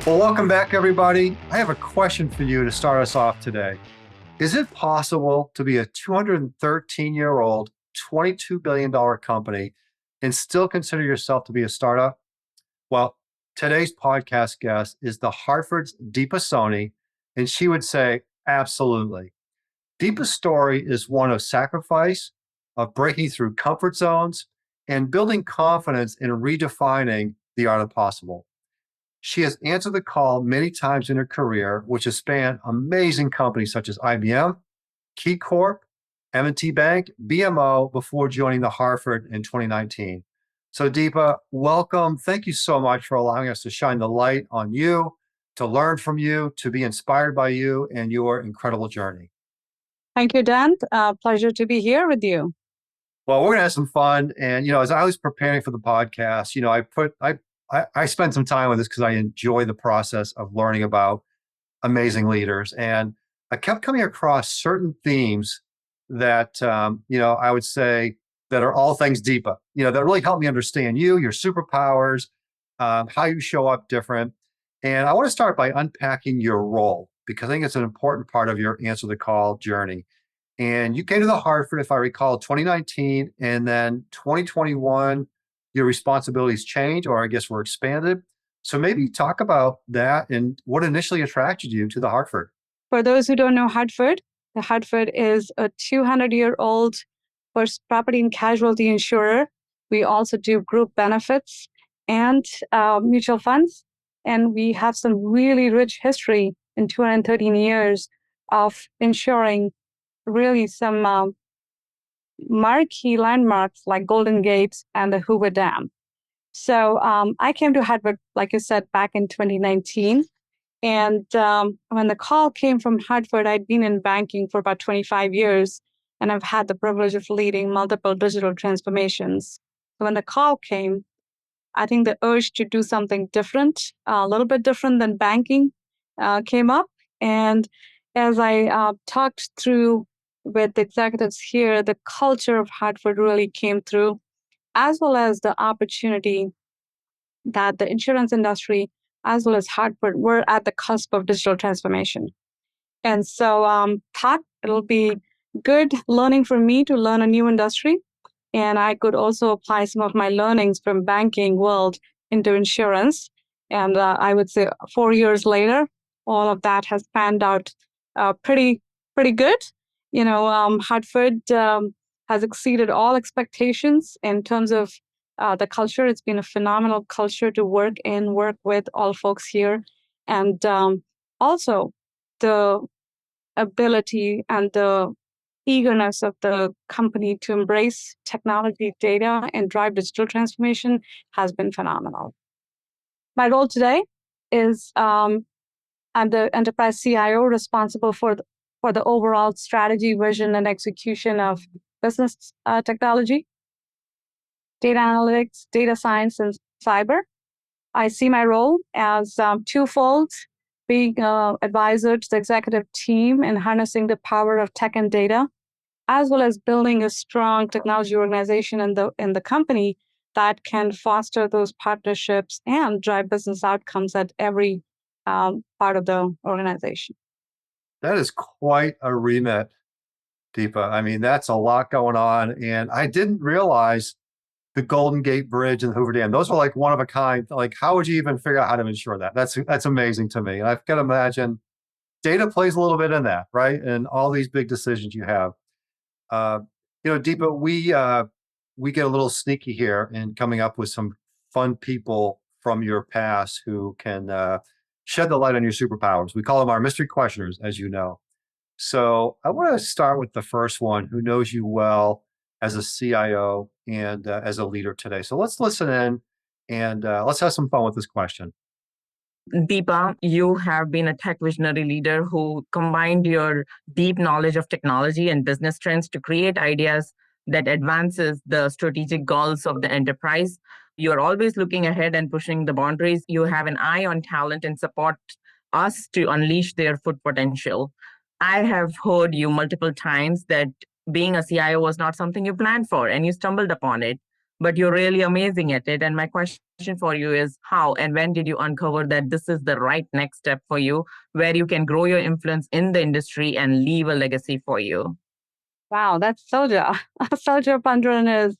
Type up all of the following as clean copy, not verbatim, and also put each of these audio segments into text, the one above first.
Well, welcome back, everybody. I have a question for you to start us off today. Is it possible to be a 213-year-old, $22 billion company and still consider yourself to be a startup? Well, today's podcast guest is the Hartford's Deepa Soni, and she would say, absolutely. Deepa's story is one of sacrifice, of breaking through comfort zones, and building confidence in redefining the art of possible. She has answered the call many times in her career, which has spanned amazing companies such as IBM, KeyCorp, M&T Bank, BMO, before joining the Hartford in 2019. So Deepa, welcome. Thank you so much for allowing us to shine the light on you, to learn from you, to be inspired by you and your incredible journey. Thank you, Dan. Pleasure to be here with you. Well, we're going to have some fun. And, as I was preparing for the podcast, I spent some time with this because I enjoy the process of learning about amazing leaders. And I kept coming across certain themes that, I would say that are all things Deepa, that really help me understand you, your superpowers, how you show up different. And I want to start by unpacking your role, because I think it's an important part of your answer the call journey. And you came to the Hartford, if I recall, 2019, and then 2021, your responsibilities changed, or I guess were expanded. So maybe talk about that and what initially attracted you to the Hartford. For those who don't know Hartford, the Hartford is a 200-year-old first property and casualty insurer. We also do group benefits and mutual funds. And we have some really rich history in 213 years of insuring really some marquee landmarks like Golden Gate and the Hoover Dam. So I came to Hartford, like you said, back in 2019. And when the call came from Hartford, I'd been in banking for about 25 years, and I've had the privilege of leading multiple digital transformations. So when the call came, I think the urge to do something different, a little bit different than banking, came up. And as I talked through with the executives here, the culture of Hartford really came through, as well as the opportunity that the insurance industry, as well as Hartford, were at the cusp of digital transformation. And so thought it'll be good learning for me to learn a new industry. And I could also apply some of my learnings from banking world into insurance. And I would say 4 years later, all of that has panned out pretty good. Hartford has exceeded all expectations in terms of the culture. It's been a phenomenal culture to work in, work with all folks here. And also the ability and the eagerness of the company to embrace technology, data, and drive digital transformation has been phenomenal. My role today is I'm the enterprise CIO responsible for the overall strategy, vision, and execution of business technology, data analytics, data science, and cyber. I see my role as twofold: being an advisor to the executive team and harnessing the power of tech and data, as well as building a strong technology organization in the company that can foster those partnerships and drive business outcomes at every part of the organization. That is quite a remit, Deepa. I mean, that's a lot going on. And I didn't realize the Golden Gate Bridge and the Hoover Dam. Those are like one of a kind. Like, how would you even figure out how to insure that? That's amazing to me. And I've got to imagine data plays a little bit in that, right? And all these big decisions you have. Deepa, we get a little sneaky here in coming up with some fun people from your past who can shed the light on your superpowers. We call them our mystery questioners, as you know. So I want to start with the first one, who knows you well as a CIO and as a leader today. So let's listen in and let's have some fun with this question. Deepa, you have been a tech visionary leader who combined your deep knowledge of technology and business trends to create ideas that advances the strategic goals of the enterprise. You are always looking ahead and pushing the boundaries. You have an eye on talent and support us to unleash their full potential. I have heard you multiple times that being a CIO was not something you planned for and you stumbled upon it. but you're really amazing at it. And my question for you is how and when did you uncover that this is the right next step for you, where you can grow your influence in the industry and leave a legacy for you? Wow, that's Solja. Solja Pandran is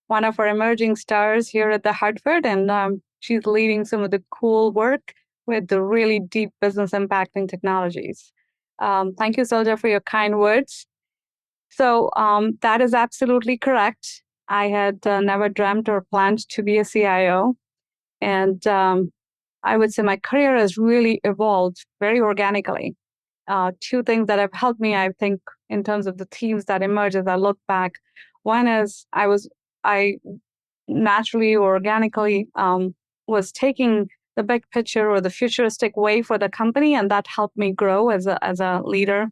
one of our emerging stars here at the Hartford, and she's leading some of the cool work with the really deep business impacting technologies. Thank you, Solja, for your kind words. So that is absolutely correct. I had never dreamt or planned to be a CIO. And I would say my career has really evolved very organically. Two things that have helped me, I think, in terms of the themes that emerge as I look back. One is I naturally or organically was taking the big picture or the futuristic way for the company, and that helped me grow as a leader.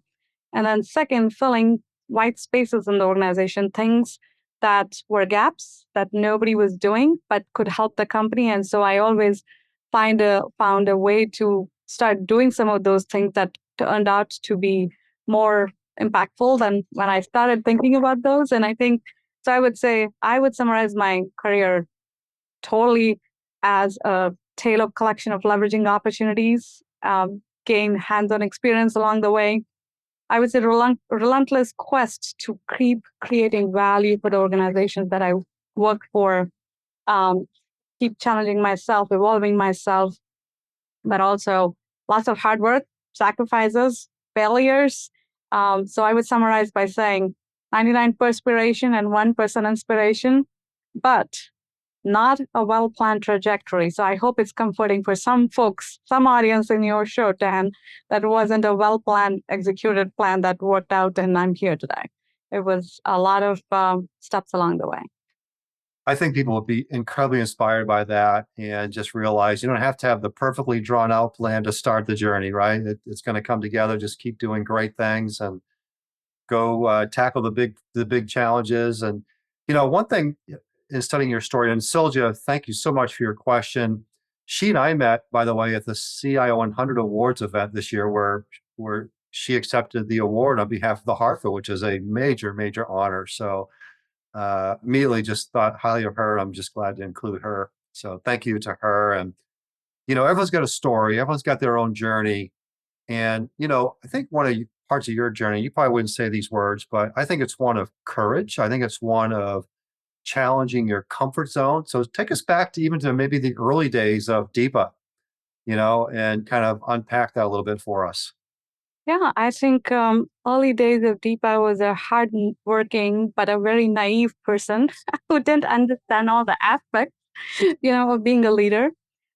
And then second, filling white spaces in the organization, things that were gaps that nobody was doing but could help the company. And so I always found a way to start doing some of those things that turned out to be more impactful than when I started thinking about those. And I think so. I would say I would summarize my career totally as a tale of collection of leveraging opportunities, gain hands-on experience along the way. I would say relentless quest to keep creating value for the organizations that I work for, keep challenging myself, evolving myself, but also lots of hard work, sacrifices, failures. So I would summarize by saying 99 perspiration and 1% inspiration, but not a well-planned trajectory. So I hope it's comforting for some folks, some audience in your show, Dan, that wasn't a well-planned, executed plan that worked out, and I'm here today. It was a lot of steps along the way. I think people will be incredibly inspired by that and just realize you don't have to have the perfectly drawn out plan to start the journey, right? It's going to come together. Just keep doing great things and go tackle the big challenges. And one thing in studying your story, and Silja, thank you so much for your question. She and I met, by the way, at the CIO 100 Awards event this year, where she accepted the award on behalf of the Hartford, which is a major, major honor. So immediately just thought highly of her. I'm just glad to include her. So thank you to her. And everyone's got a story. Everyone's got their own journey. And I think one of parts of your journey, you probably wouldn't say these words, but I think it's one of courage. I think it's one of challenging your comfort zone. So take us back to even to maybe the early days of Deepa, and kind of unpack that a little bit for us. Yeah, I think early days of Deepa was a hard-working but a very naive person who didn't understand all the aspects, of being a leader.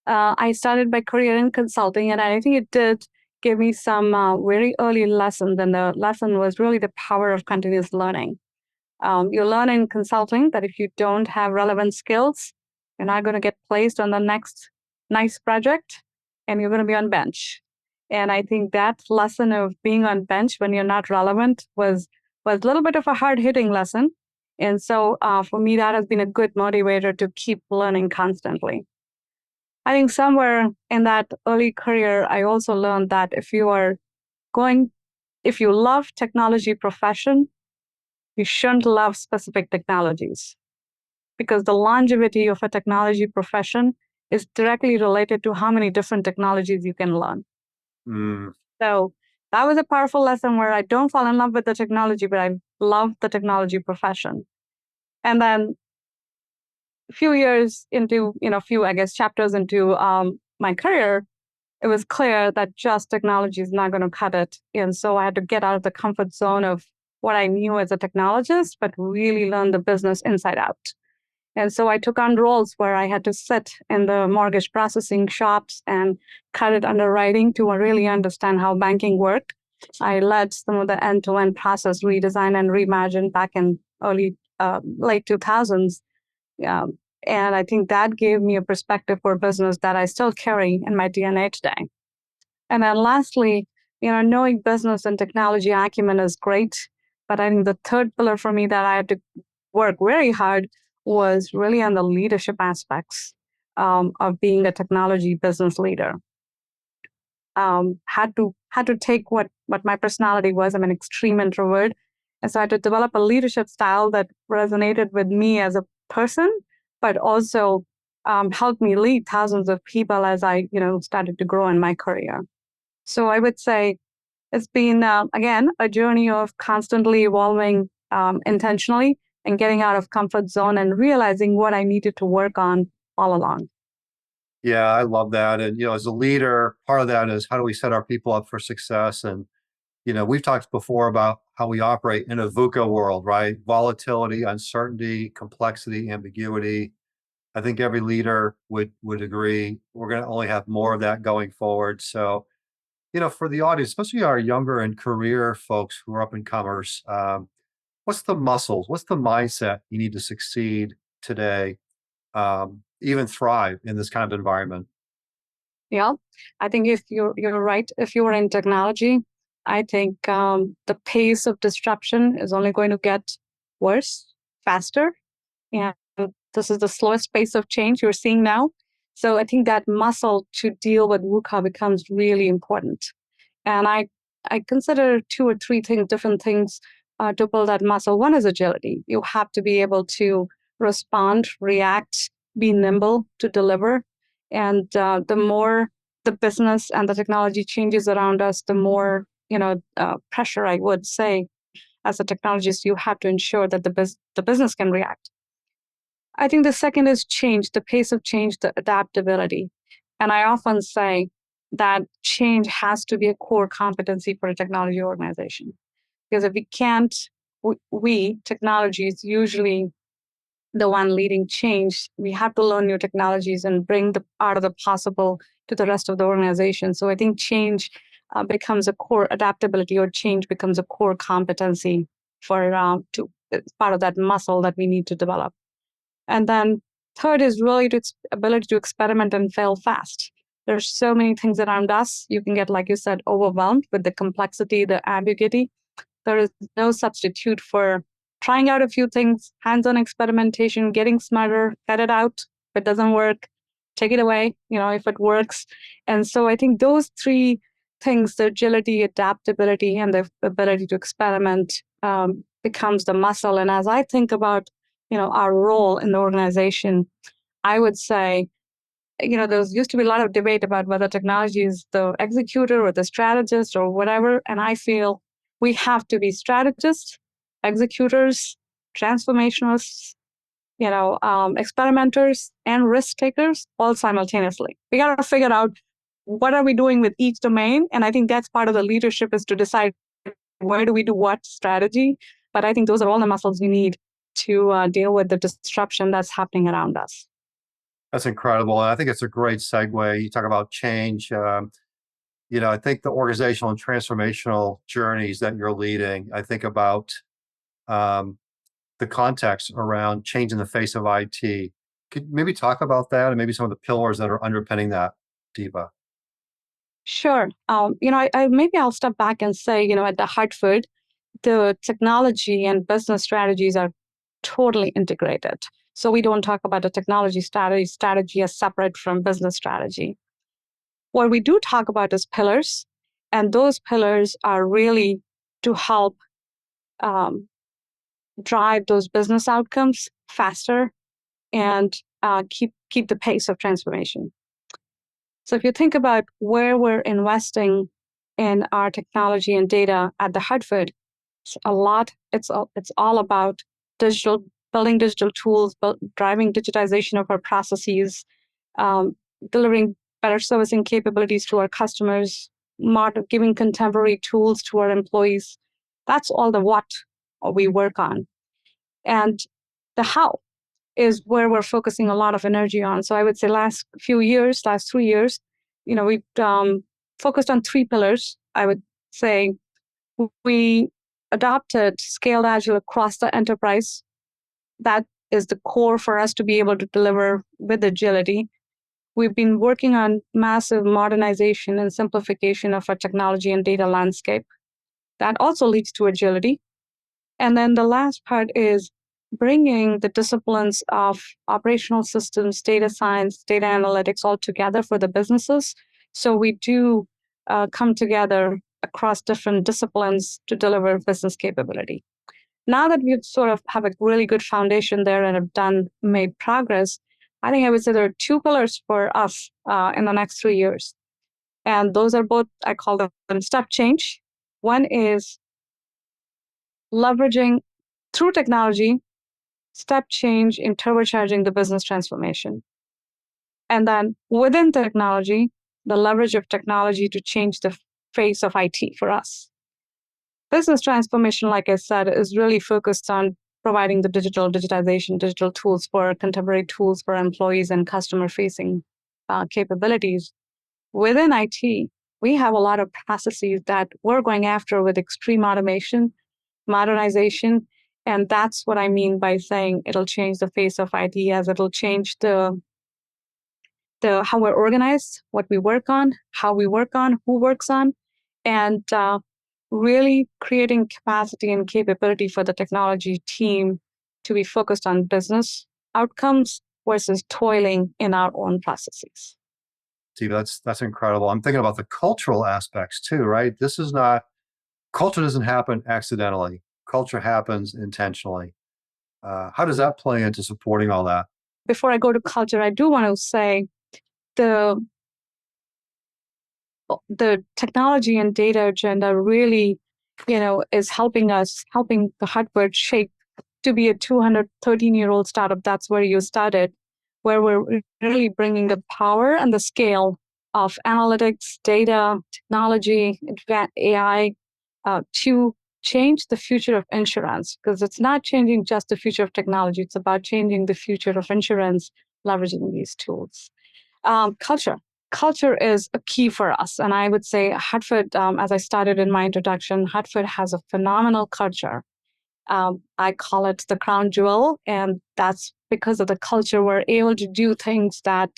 I started my career in consulting, and I think it did give me some very early lessons. And the lesson was really the power of continuous learning. You learn in consulting that if you don't have relevant skills, you're not going to get placed on the next nice project, and you're going to be on bench. And I think that lesson of being on bench when you're not relevant was a little bit of a hard-hitting lesson. And so for me, that has been a good motivator to keep learning constantly. I think somewhere in that early career, I also learned that if you love technology profession, you shouldn't love specific technologies, because the longevity of a technology profession is directly related to how many different technologies you can learn. So that was a powerful lesson where I don't fall in love with the technology, but I love the technology profession. And then a few years into, I guess, chapters into my career, it was clear that just technology is not going to cut it. And so I had to get out of the comfort zone of what I knew as a technologist, but really learn the business inside out. And so I took on roles where I had to sit in the mortgage processing shops and credit underwriting to really understand how banking worked. I led some of the end-to-end process redesign and reimagine back in late 2000s. And I think that gave me a perspective for business that I still carry in my DNA today. And then lastly, knowing business and technology acumen is great. But I think the third pillar for me that I had to work very hard was really on the leadership aspects of being a technology business leader. Had to take what my personality was. I'm an extreme introvert. And so I had to develop a leadership style that resonated with me as a person, but also helped me lead thousands of people as I, started to grow in my career. So I would say it's been, again, a journey of constantly evolving intentionally and getting out of comfort zone and realizing what I needed to work on all along. Yeah, I love that. And, as a leader, part of that is how do we set our people up for success? And, we've talked before about how we operate in a VUCA world, right? Volatility, uncertainty, complexity, ambiguity. I think every leader would agree we're going to only have more of that going forward. So, for the audience, especially our younger and career folks who are up and comers, what's the muscles? What's the mindset you need to succeed today, even thrive in this kind of environment? Yeah, I think if you're right, if you're in technology, I think the pace of disruption is only going to get worse, faster, and this is the slowest pace of change you're seeing now. So I think that muscle to deal with VUCA becomes really important. And I consider two or three different things to build that muscle. One is agility. You have to be able to respond, react, be nimble to deliver. And the more the business and the technology changes around us, the more pressure, I would say, as a technologist, you have to ensure that the business can react. I think the second is change, the pace of change, the adaptability. And I often say that change has to be a core competency for a technology organization. Because if we can't, technology is usually the one leading change. We have to learn new technologies and bring the art of the possible to the rest of the organization. So I think change becomes a core adaptability, or change becomes a core competency for it's part of that muscle that we need to develop. And then third is really the ability to experiment and fail fast. There's so many things around us. You can get, like you said, overwhelmed with the complexity, the ambiguity. There is no substitute for trying out a few things, hands-on experimentation, getting smarter, cut it out. If it doesn't work, take it away, if it works. And so I think those three things, the agility, adaptability, and the ability to experiment becomes the muscle. And as I think about our role in the organization, I would say, there used to be a lot of debate about whether technology is the executor or the strategist or whatever. And I feel we have to be strategists, executors, transformationalists, experimenters, and risk takers all simultaneously. We got to figure out what are we doing with each domain. And I think that's part of the leadership, is to decide where do we do what strategy. But I think those are all the muscles we need to deal with the disruption that's happening around us. That's incredible. And I think it's a great segue. You talk about change. I think the organizational and transformational journeys that you're leading, I think about the context around change in the face of IT. Could you maybe talk about that and maybe some of the pillars that are underpinning that, Deepa? Sure. Maybe I'll step back and say, at the Hartford, the technology and business strategies are totally integrated. So we don't talk about the technology strategy as separate from business strategy. What we do talk about is pillars, and those pillars are really to help drive those business outcomes faster and keep the pace of transformation. So if you think about where we're investing in our technology and data at the Hartford, it's a lot. It's all about building digital tools, driving digitization of our processes, delivering better servicing capabilities to our customers, giving contemporary tools to our employees. That's all the what we work on. And the how is where we're focusing a lot of energy on. So I would say last 3 years, we've focused on three pillars. I would say we adopted scaled agile across the enterprise. That is the core for us to be able to deliver with agility. We've been working on massive modernization and simplification of our technology and data landscape. That also leads to agility. And then the last part is bringing the disciplines of operational systems, data science, data analytics all together for the businesses. So we do come together across different disciplines to deliver business capability. now that we've sort of have a really good foundation there and have made progress, I think I would say there are two pillars for us in the next 3 years. And those are both, I call them step change. One is leveraging through technology, step change in turbocharging the business transformation. And then within technology, the leverage of technology to change the face of IT for us. Business transformation, like I said, is really focused on providing the digitization, digital tools contemporary tools for employees and customer-facing capabilities. Within IT, we have a lot of processes that we're going after with extreme automation, modernization, and that's what I mean by saying it'll change the face of IT, as it'll change the how we're organized, what we work on, how we work on, who works on, and really creating capacity and capability for the technology team to be focused on business outcomes versus toiling in our own processes. Steve, that's incredible. I'm thinking about the cultural aspects too, right? Culture doesn't happen accidentally. Culture happens intentionally. How does that play into supporting all that? Before I go to culture, I do want to say the technology and data agenda really, is helping the Hartford shape to be a 213-year-old startup. That's where you started, where we're really bringing the power and the scale of analytics, data, technology, AI to change the future of insurance, because it's not changing just the future of technology. It's about changing the future of insurance, leveraging these tools. Culture is a key for us. And I would say Hartford, as I started in my introduction, Hartford has a phenomenal culture. I call it the crown jewel. And that's because of the culture. We're able to do things that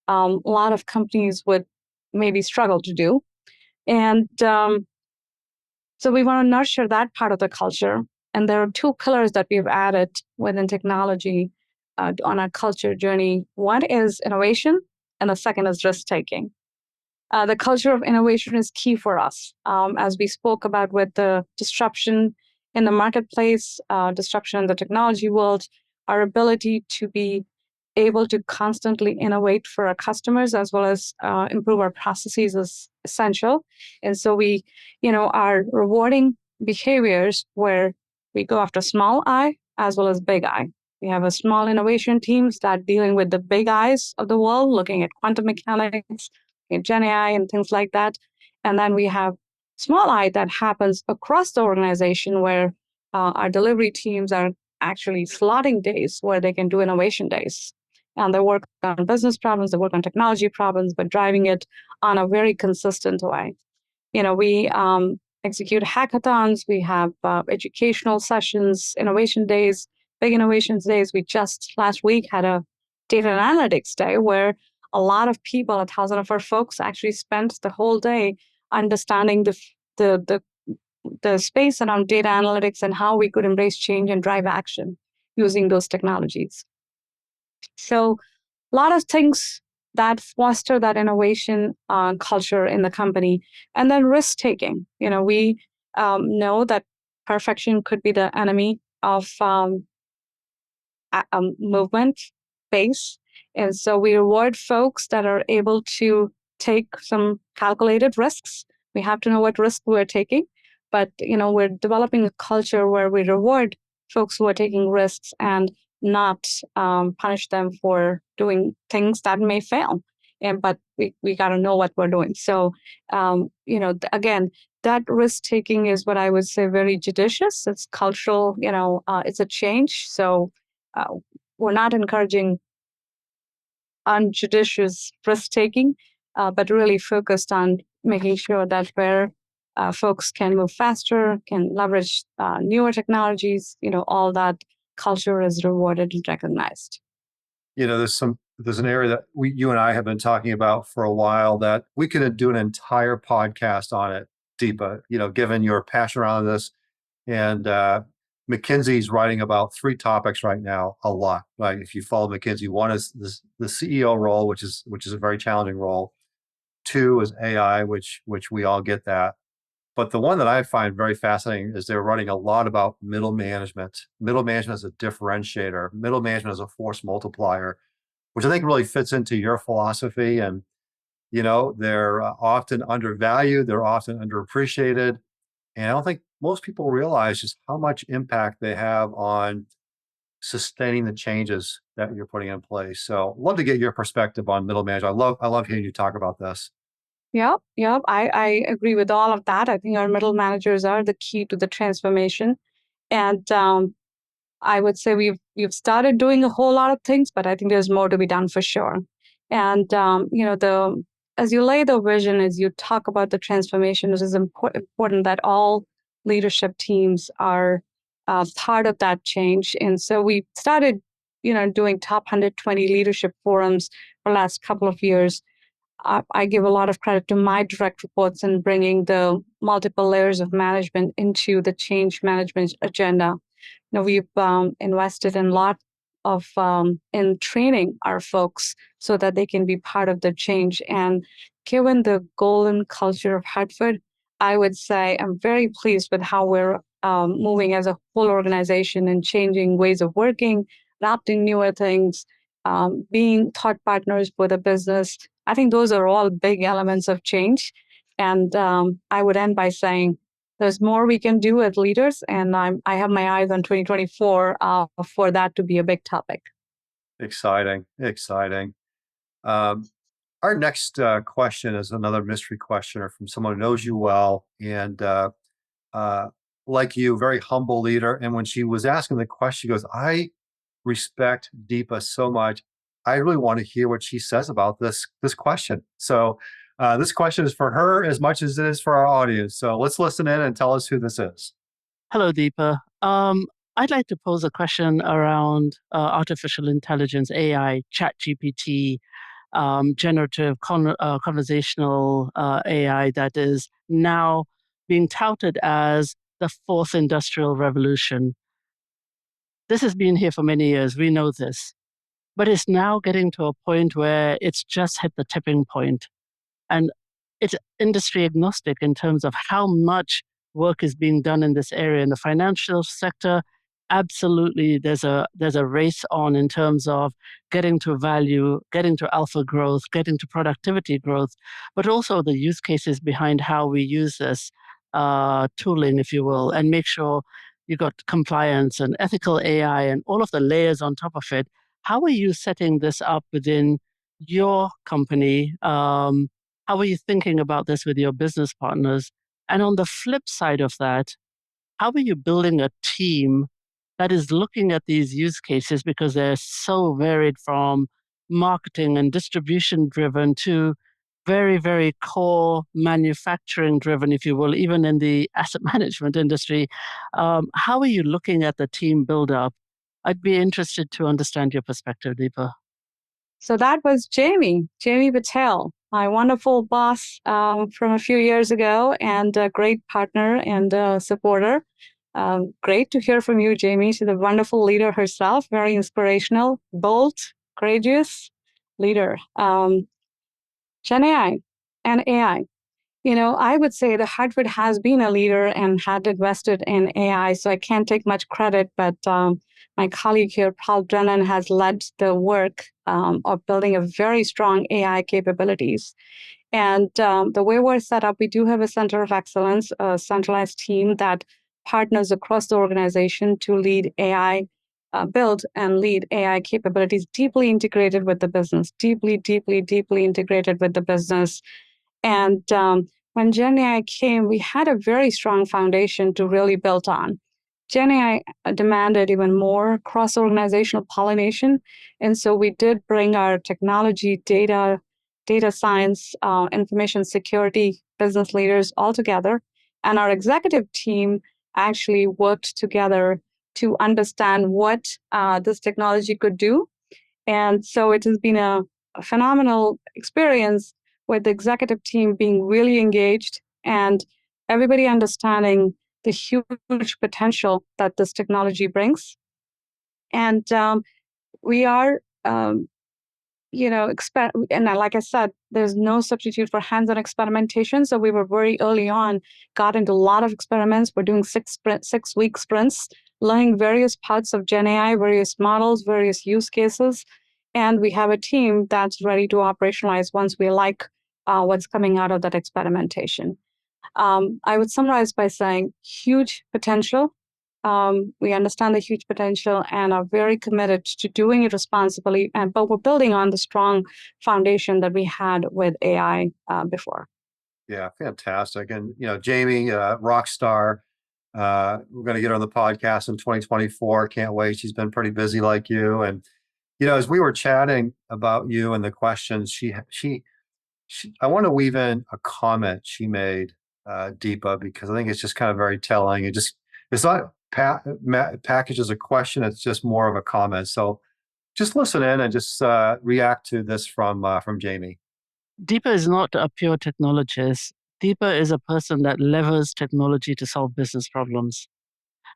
a lot of companies would maybe struggle to do. And so we want to nurture that part of the culture. And there are two pillars that we've added within technology on our culture journey. One is innovation, and the second is risk-taking. The culture of innovation is key for us. As we spoke about with the disruption in the marketplace, disruption in the technology world, our ability to be able to constantly innovate for our customers as well as improve our processes is essential. And so we, are rewarding behaviors where we go after small I as well as big I. We have a small innovation teams that dealing with the big I's of the world, looking at quantum mechanics, and Gen AI and things like that. And then we have small I that happens across the organization where our delivery teams are actually slotting days where they can do innovation days. And they work on business problems, they work on technology problems, but driving it on a very consistent way. We execute hackathons, we have educational sessions, innovation days, big innovations days. We just last week had a data analytics day where a lot of people, 1,000 of our folks, actually spent the whole day understanding the space around data analytics and how we could embrace change and drive action using those technologies. So a lot of things that foster that innovation culture in the company. And then risk-taking. We know that perfection could be the enemy of movement pace. And so we reward folks that are able to take some calculated risks. We have to know what risk we're taking, but we're developing a culture where we reward folks who are taking risks and not punish them for doing things that may fail. But we got to know what we're doing. So, again, that risk taking is what I would say very judicious. It's cultural, it's a change. So we're not encouraging unjudicious risk taking, but really focused on making sure that where folks can move faster, can leverage newer technologies, all that culture is rewarded and recognized. There's an area that you and I have been talking about for a while that we could do an entire podcast on it, Deepa, given your passion around this. And McKinsey's writing about 3 topics right now a lot. Right? If you follow McKinsey, one is the CEO role, which is a very challenging role. 2 is AI, which we all get that. But the one that I find very fascinating is they're running a lot about middle management. Middle management as a differentiator, middle management as a force multiplier, which I think really fits into your philosophy. And, they're often undervalued, they're often underappreciated. And I don't think most people realize just how much impact they have on sustaining the changes that you're putting in place. So love to get your perspective on middle management. I love hearing you talk about this. Yep, yep. I agree with all of that. I think our middle managers are the key to the transformation. And I would say we've started doing a whole lot of things, but I think there's more to be done for sure. And the as you lay the vision, as you talk about the transformation, it is important that all leadership teams are part of that change. And so we started, doing top 120 leadership forums for the last couple of years. I give a lot of credit to my direct reports in bringing the multiple layers of management into the change management agenda. We've invested in a lot of in training our folks so that they can be part of the change. And given the golden culture of Hartford, I would say I'm very pleased with how we're moving as a whole organization and changing ways of working, adopting newer things, being thought partners with a business. I think those are all big elements of change. And I would end by saying there's more we can do as leaders, and I have my eyes on 2024 for that to be a big topic. Exciting, exciting. Our next question is another mystery questioner from someone who knows you well and uh, like you, very humble leader. And when she was asking the question, she goes, I respect Deepa so much. I really want to hear what she says about this question. So this question is for her as much as it is for our audience. So let's listen in and tell us who this is. Hello, Deepa. I'd like to pose a question around artificial intelligence, AI, ChatGPT, generative conversational AI that is now being touted as the fourth industrial revolution. This has been here for many years. We know this. But it's now getting to a point where it's just hit the tipping point. And it's industry agnostic in terms of how much work is being done in this area. In the financial sector, absolutely, there's a race on in terms of getting to value, getting to alpha growth, getting to productivity growth, but also the use cases behind how we use this tooling, if you will, and make sure you got compliance and ethical AI and all of the layers on top of it. How are you setting this up within your company? How are you thinking about this with your business partners? And on the flip side of that, how are you building a team that is looking at these use cases because they're so varied from marketing and distribution driven to very, very core manufacturing driven, if you will, even in the asset management industry? How are you looking at the team build up? I'd be interested to understand your perspective, Deepa. So that was Jamie Patel, my wonderful boss from a few years ago, and a great partner and supporter. Great to hear from you, Jamie. She's a wonderful leader herself, very inspirational, bold, courageous leader. Gen AI and AI. I would say that Hartford has been a leader and had invested in AI, so I can't take much credit, but my colleague here, Paul Drennan, has led the work of building a very strong AI capabilities. And the way we're set up, we do have a center of excellence, a centralized team that partners across the organization to lead AI, build and lead AI capabilities deeply integrated with the business, deeply integrated with the business. And when Gen AI came, we had a very strong foundation to really build on. Gen AI demanded even more cross-organizational pollination. And so we did bring our technology, data science, information security business leaders all together. And our executive team actually worked together to understand what this technology could do. And so it has been a phenomenal experience with the executive team being really engaged and everybody understanding the huge potential that this technology brings. And we are and like I said, there's no substitute for hands-on experimentation. So we were very early on, got into a lot of experiments. We're doing 6-week sprints, learning various parts of Gen AI, various models, various use cases. And we have a team that's ready to operationalize once we like what's coming out of that experimentation. I would summarize by saying huge potential. We understand the huge potential and are very committed to doing it responsibly. But we're building on the strong foundation that we had with AI before. Yeah, fantastic. And Jamie, rock star. We're going to get her on the podcast in 2024. Can't wait. She's been pretty busy like you. And as we were chatting about you and the questions, she I want to weave in a comment she made, Deepa, because I think it's just kind of very telling. It's not packaged as a question; it's just more of a comment. So just listen in and just react to this from Jamie. Deepa is not a pure technologist. Deepa is a person that levers technology to solve business problems.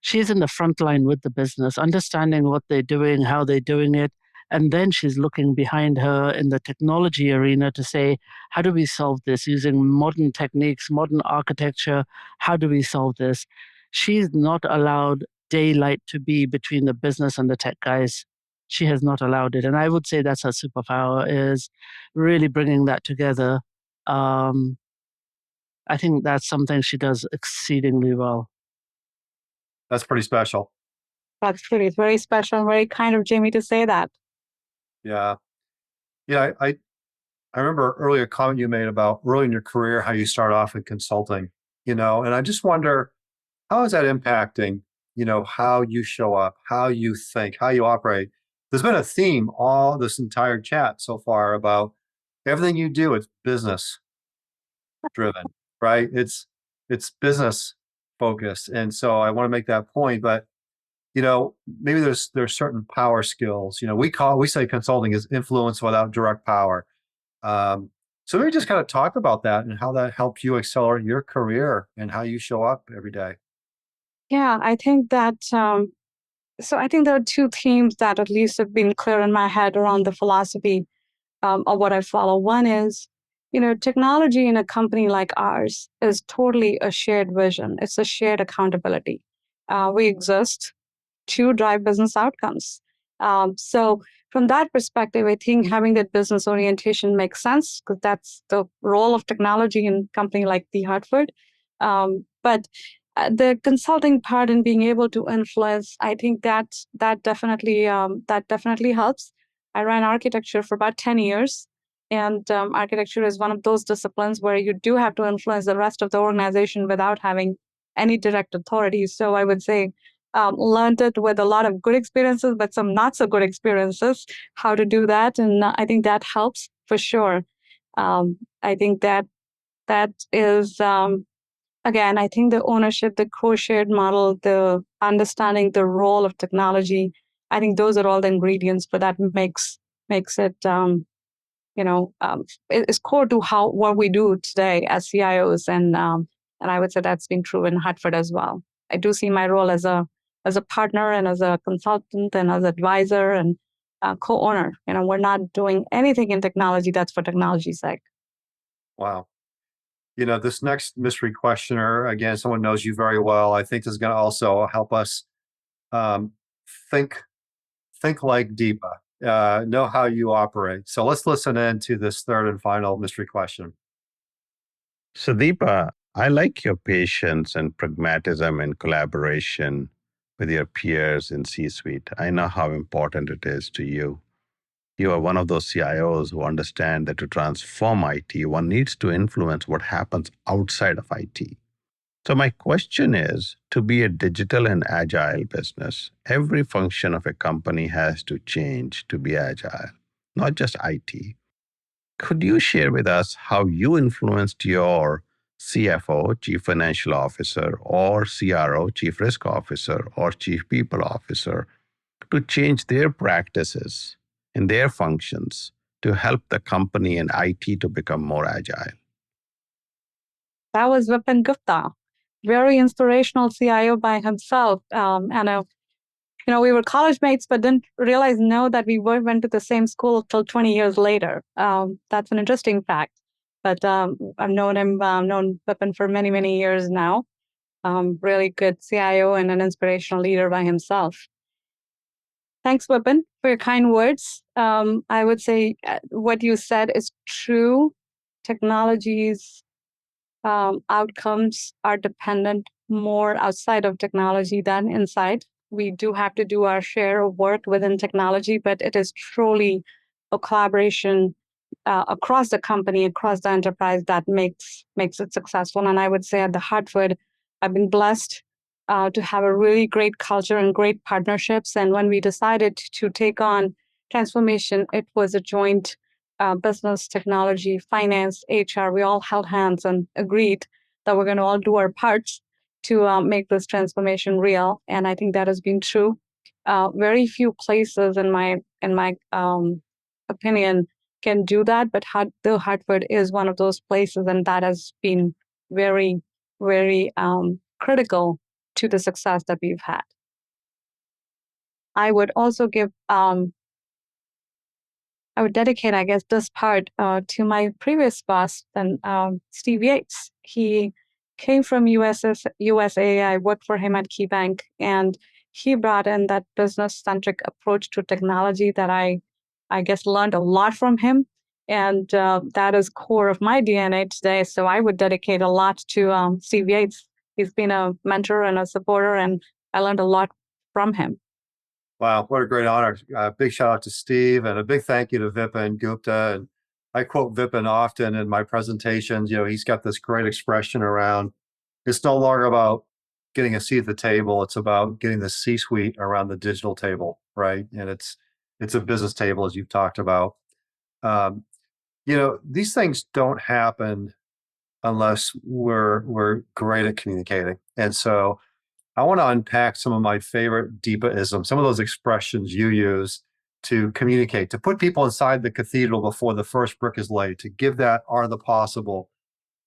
She's in the front line with the business, understanding what they're doing, how they're doing it. And then she's looking behind her in the technology arena to say, how do we solve this using modern techniques, modern architecture? How do we solve this? She's not allowed daylight to be between the business and the tech guys. She has not allowed it. And I would say that's her superpower, is really bringing that together. I think that's something she does exceedingly well. That's pretty special. That's pretty. It's very special and very kind of Jamie to say that. Yeah. Yeah, I remember earlier comment you made about early in your career, how you start off in consulting, and I just wonder, how is that impacting, how you show up, how you think, how you operate? There's been a theme all this entire chat so far about everything you do, it's business driven, right? It's business focused. And so I want to make that point, but maybe there's certain power skills. We say consulting is influence without direct power. So maybe just kind of talk about that and how that helped you accelerate your career and how you show up every day. Yeah, I think that. So I think there are two themes that at least have been clear in my head around the philosophy of what I follow. One is, technology in a company like ours is totally a shared vision. It's a shared accountability. We exist to drive business outcomes. So from that perspective, I think having that business orientation makes sense because that's the role of technology in a company like the Hartford. But the consulting part and being able to influence, I think that definitely helps. I ran architecture for about 10 years. And architecture is one of those disciplines where you do have to influence the rest of the organization without having any direct authority. So I would say learned it with a lot of good experiences, but some not so good experiences, how to do that. And I think that helps for sure. I think that is, again, I think the ownership, the co-shared model, the understanding the role of technology, I think those are all the ingredients for that makes it, it's core to what we do today as CIOs. And I would say that's been true in Hartford as well. I do see my role as a partner and as a consultant and as advisor and co-owner. We're not doing anything in technology that's for technology's sake. Wow. This next mystery questioner, again, someone knows you very well. I think this is going to also help us think like Deepa, know how you operate. So let's listen in to this third and final mystery question. So, Deepa, I like your patience and pragmatism and collaboration with your peers in C-suite. I know how important it is to you. You are one of those CIOs who understand that to transform IT, one needs to influence what happens outside of IT. So my question is, to be a digital and agile business, every function of a company has to change to be agile, not just IT. Could you share with us how you influenced your CFO, Chief Financial Officer, or CRO, Chief Risk Officer, or Chief People Officer to change their practices in their functions to help the company and IT to become more agile? That was Vipin Gupta, very inspirational CIO by himself, and a we were college mates, but didn't realize that we went to the same school till 20 years later. That's an interesting fact. But I've known him, known Vipin for many, many years now. Really good CIO and an inspirational leader by himself. Thanks, Vipin, for your kind words. I would say what you said is true. Technologies outcomes are dependent more outside of technology than inside. We do have to do our share of work within technology, but it is truly a collaboration across the company, across the enterprise that makes it successful. And I would say at the Hartford, I've been blessed to have a really great culture and great partnerships. And when we decided to take on transformation, it was a joint business, technology, finance, HR. We all held hands and agreed that we're going to all do our parts to make this transformation real. And I think that has been true. Very few places, in my opinion, can do that, but the Hartford is one of those places, and that has been very, very critical to the success that we've had. I would also I would dedicate, I guess, this part to my previous boss, Steve Yates. He came from USA. I worked for him at KeyBank, and he brought in that business-centric approach to technology that I guess learned a lot from him. And that is core of my DNA today. So I would dedicate a lot to Steve Yates. He's been a mentor and a supporter, and I learned a lot from him. Wow, what a great honor. Big shout out to Steve and a big thank you to Vipin Gupta. And I quote Vipin often in my presentations. He's got this great expression around, it's no longer about getting a seat at the table. It's about getting the C-suite around the digital table, right? And it's a business table, as you've talked about. These things don't happen unless we're great at communicating. And so I want to unpack some of my favorite Deepa-isms, some of those expressions you use to communicate, to put people inside the cathedral before the first brick is laid, to give that art of the possible,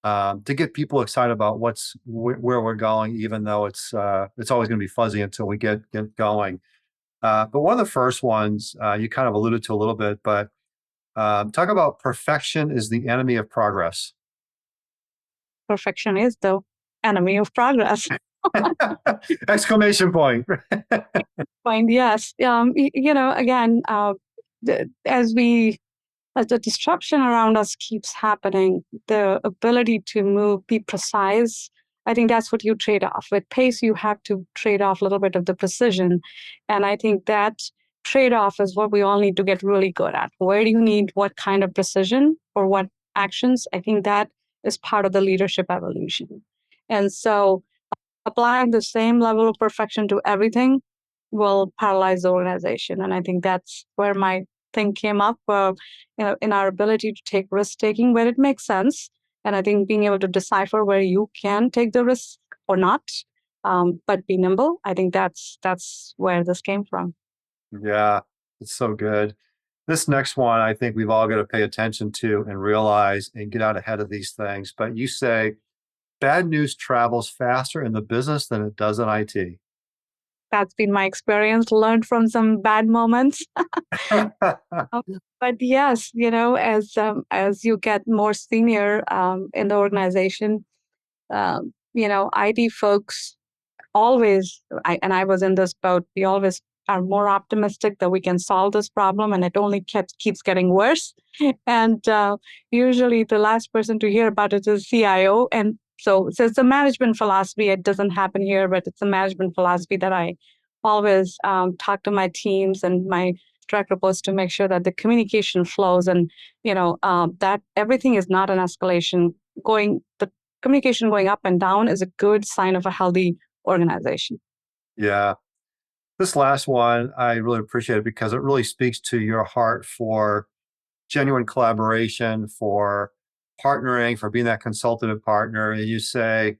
to get people excited about where we're going, even though it's always going to be fuzzy until we get going. But one of the first ones you kind of alluded to a little bit, but talk about perfection is the enemy of progress. Perfection is the enemy of progress. Exclamation point. Point, yes. Again, as the disruption around us keeps happening, the ability to be precise, I think that's what you trade off. With pace, you have to trade off a little bit of the precision. And I think that trade-off is what we all need to get really good at. Where do you need what kind of precision or what actions? I think that is part of the leadership evolution. And so applying the same level of perfection to everything will paralyze the organization. And I think that's where my thing came up, in our ability to take risk-taking where it makes sense. And I think being able to decipher where you can take the risk or not, but be nimble, I think that's where this came from. Yeah, it's so good. This next one, I think we've all got to pay attention to and realize and get out ahead of these things. But you say, bad news travels faster in the business than it does in IT. That's been my experience, learned from some bad moments. But yes, as you get more senior in the organization, IT folks always, and I was in this boat, we always are more optimistic that we can solve this problem, and it only keeps getting worse. And usually the last person to hear about it is CIO. And so it's a management philosophy. It doesn't happen here, but it's a management philosophy that I always talk to my teams and my direct reports to make sure that the communication flows, and that everything is not an escalation. The communication going up and down is a good sign of a healthy organization. Yeah. This last one, I really appreciate it because it really speaks to your heart for genuine collaboration, for partnering, for being that consultative partner. And you say,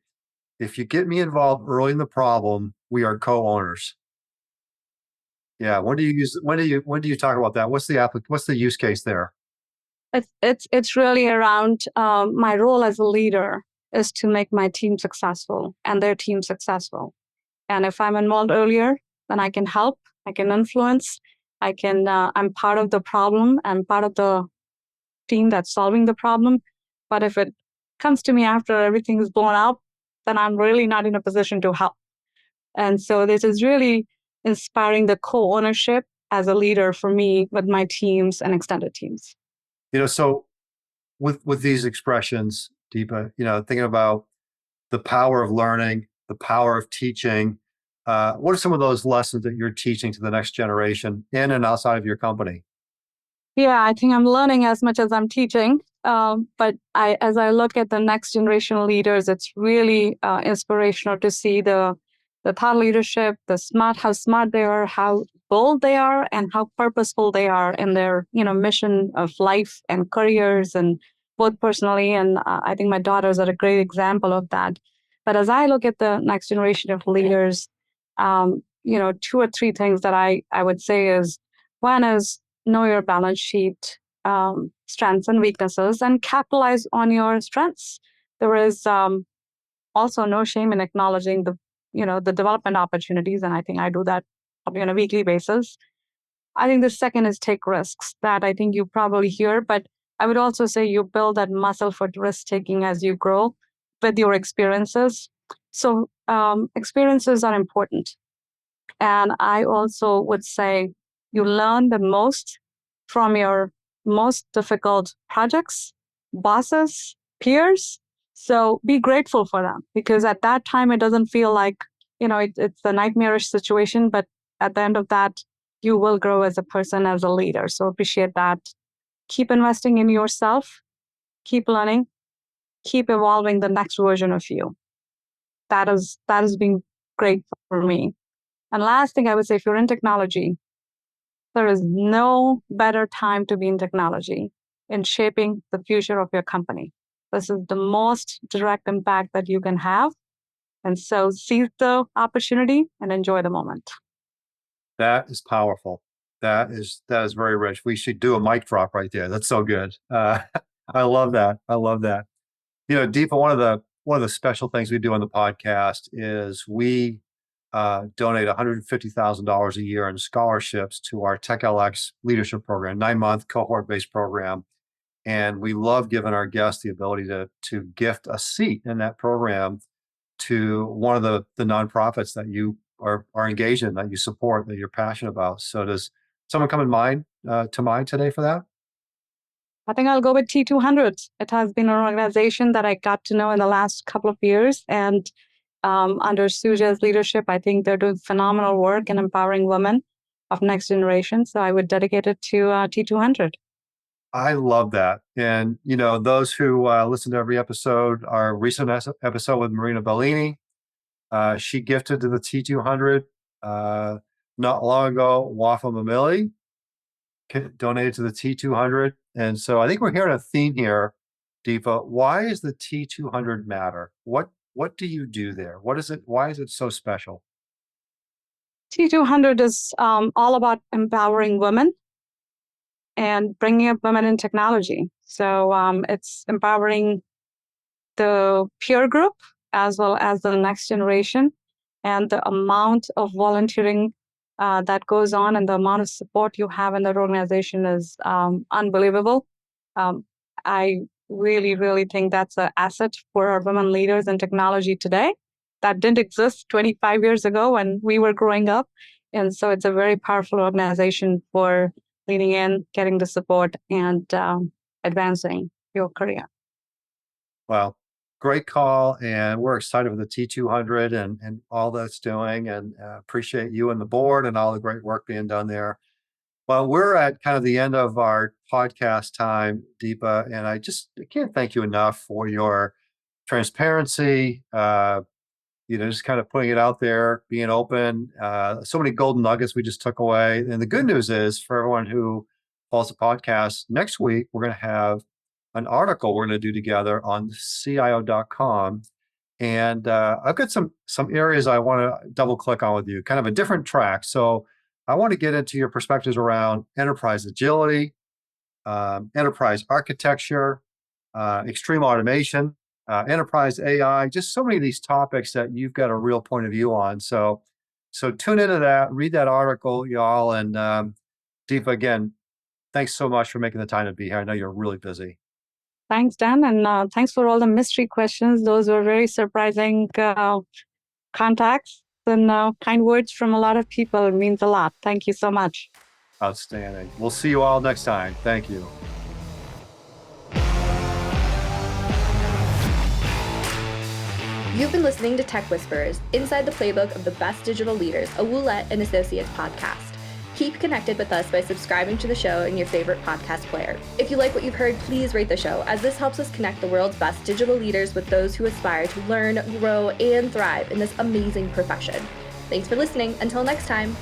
if you get me involved early in the problem, we are co-owners. Yeah. When do you talk about that? What's the use case there? It's really around my role as a leader is to make my team successful and their team successful. And if I'm involved earlier, then I can help, I can influence, I'm part of the problem, I'm part of the team that's solving the problem. But if it comes to me after everything is blown up, then I'm really not in a position to help. And so this is really inspiring the co-ownership as a leader for me with my teams and extended teams. So with these expressions, Deepa, thinking about the power of learning, the power of teaching, what are some of those lessons that you're teaching to the next generation in and outside of your company? Yeah, I think I'm learning as much as I'm teaching. But as I look at the next generation leaders, it's really inspirational to see the thought leadership, how smart they are, how bold they are, and how purposeful they are in their mission of life and careers, and both personally. And I think my daughters are a great example of that. But as I look at the next generation of leaders, 2 or 3 things that I would say is, one is know your balance sheet, strengths and weaknesses, and capitalize on your strengths. There is also no shame in acknowledging the development opportunities, and I think I do that probably on a weekly basis. I think the second is take risks, that I think you probably hear, but I would also say you build that muscle for risk taking as you grow with your experiences. So experiences are important. And I also would say you learn the most from your most difficult projects, bosses, peers. So be grateful for them, because at that time, it doesn't feel like, it's a nightmarish situation, but at the end of that, you will grow as a person, as a leader. So appreciate that. Keep investing in yourself, keep learning, keep evolving the next version of you. That has been great for me. And last thing I would say, if you're in technology, there is no better time to be in technology in shaping the future of your company. This is the most direct impact that you can have. And so seize the opportunity and enjoy the moment. That is powerful. That is very rich. We should do a mic drop right there. That's so good. I love that. I love that. Deepa, one of the special things we do on the podcast is we donate $150,000 a year in scholarships to our TechLX leadership program, 9-month cohort-based program. And we love giving our guests the ability to gift a seat in that program to one of the nonprofits that you are engaged in, that you support, that you're passionate about. So does someone come to mind today for that? I think I'll go with T200. It has been an organization that I got to know in the last couple of years. And under Suja's leadership, I think they're doing phenomenal work in empowering women of next generation. So I would dedicate it to T200. I love that. And, those who listen to every episode, our recent episode with Marina Bellini, she gifted to the T200 not long ago. Wafa Mamili donated to the T200. And so I think we're hearing a theme here, Deepa. Why is the T200 matter? What do you do there? What is it? Why is it so special? T200 is all about empowering women and bringing up women in technology. So it's empowering the peer group as well as the next generation. And the amount of volunteering that goes on and the amount of support you have in that organization is unbelievable. I really, really think that's an asset for our women leaders in technology today that didn't exist 25 years ago when we were growing up. And so it's a very powerful organization for leading in, getting the support, and advancing your career. Well, great call. And we're excited for the T200 and all that's doing, and appreciate you and the board and all the great work being done there. Well, we're at kind of the end of our podcast time, Deepa, and I can't thank you enough for your transparency, just kind of putting it out there, being open. So many golden nuggets we just took away. And the good news is, for everyone who follows the podcast, next week we're going to have an article we're going to do together on CIO.com. And I've got some areas I want to double click on with you, kind of a different track. So I want to get into your perspectives around enterprise agility, enterprise architecture, extreme automation, enterprise AI, just so many of these topics that you've got a real point of view on. So So tune into that, read that article, y'all. And Deepa, again, thanks so much for making the time to be here. I know you're really busy. Thanks, Dan. And thanks for all the mystery questions. Those were very surprising contacts and kind words from a lot of people. It means a lot. Thank you so much. Outstanding. We'll see you all next time. Thank you. You've been listening to Tech Whisperers, inside the playbook of the best digital leaders, a Woolette and Associates podcast. Keep connected with us by subscribing to the show in your favorite podcast player. If you like what you've heard, please rate the show, as this helps us connect the world's best digital leaders with those who aspire to learn, grow, and thrive in this amazing profession. Thanks for listening. Until next time.